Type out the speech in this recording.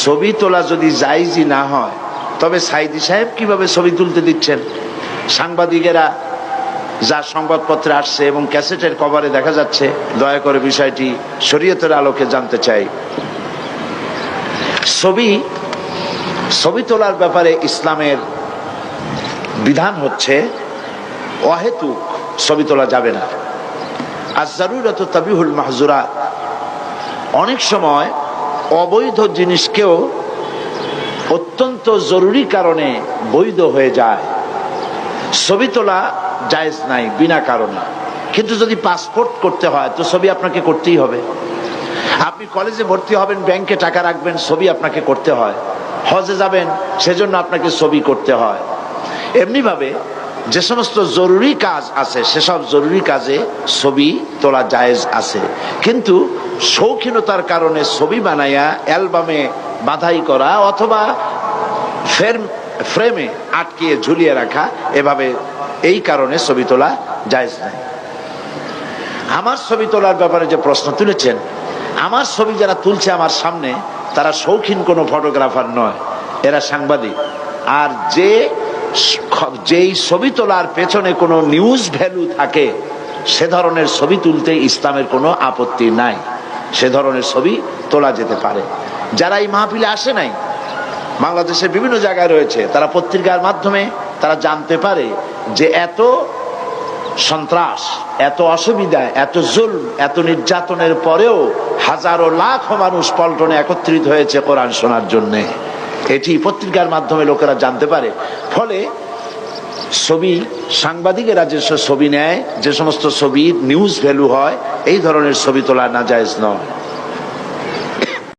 ছবি তোলা যদি জায়েজই না হয়, তবে সাইদি সাহেব কিভাবে ছবি তুলতে দিচ্ছেন? সাংবাদিকেরা যা সংবাদপত্রে আসছে এবং ক্যাসেটের কভারে দেখা যাচ্ছে, দয়া করে বিষয়টি শরীয়তের আলোকে জানতে চাই। ছবি তোলার ব্যাপারে ইসলামের বিধান হচ্ছে অহেতুক ছবি তোলা যাবে না। আজ-জারুরাতু তাবিহুল মাহজুরাত। অনেক সময় অবৈধ জিনিসকেও অত্যন্ত জরুরি কারণে বৈধ হয়ে যায়। ছবি তোলা জায়েজ নাই বিনা কারণে, কিন্তু যদি পাসপোর্ট করতে হয় তো ছবি আপনাকে করতেই হবে। আপনি কলেজে ভর্তি হবেন, ব্যাংকে টাকা রাখবেন, ছবি আপনাকে করতে হয়। হজে যাবেন, সেজন্য আপনাকে ছবি করতে হয়। এমনি ভাবে যে সমস্ত জরুরি কাজ আছে, সেসব জরুরি কাজে ছবি তোলা জায়েজ আছে, কিন্তু শৌখিনতার কারণে ছবি বানাইয়া অ্যালবামে বাঁধাই করা অথবা ফ্রেমে আটকিয়ে ঝুলিয়ে রাখা, এভাবে এই কারণে ছবি তোলা জায়েজ নাই। আমার ছবি তোলার ব্যাপারে যে প্রশ্ন তুলেছেন, আমার ছবি যারা তুলছে আমার সামনে, তারা শৌখিন কোনো ফটোগ্রাফার নয়, এরা সাংবাদিক। আর যেই ছবি তোলার পেছনে কোনো নিউজ ভ্যালু থাকে, সে ধরনের ছবি তুলতে ইসলামের কোনো আপত্তি নাই, সে ধরনের ছবি তোলা যেতে পারে। যারা এই মাহফিলে আসে নাই, বাংলাদেশের বিভিন্ন জায়গায় রয়েছে, তারা পত্রিকার মাধ্যমে তারা জানতে পারে যে এত সন্ত্রাস, এত অসুবিধা, এত জুলম, এত নির্যাতনের পরেও হাজারো লাখ মানুষ পল্টনে একত্রিত হয়েছে কোরআন শোনার জন্য। এটি পত্রিকার মাধ্যমে লোকেরা জানতে পারে। ফলে ছবি, সাংবাদিকেরা যে ছবি নেয়, যে সমস্ত ছবি নিউজ ভ্যালু হয়, এই ধরনের ছবি তোলা নাজায়েজ নয়।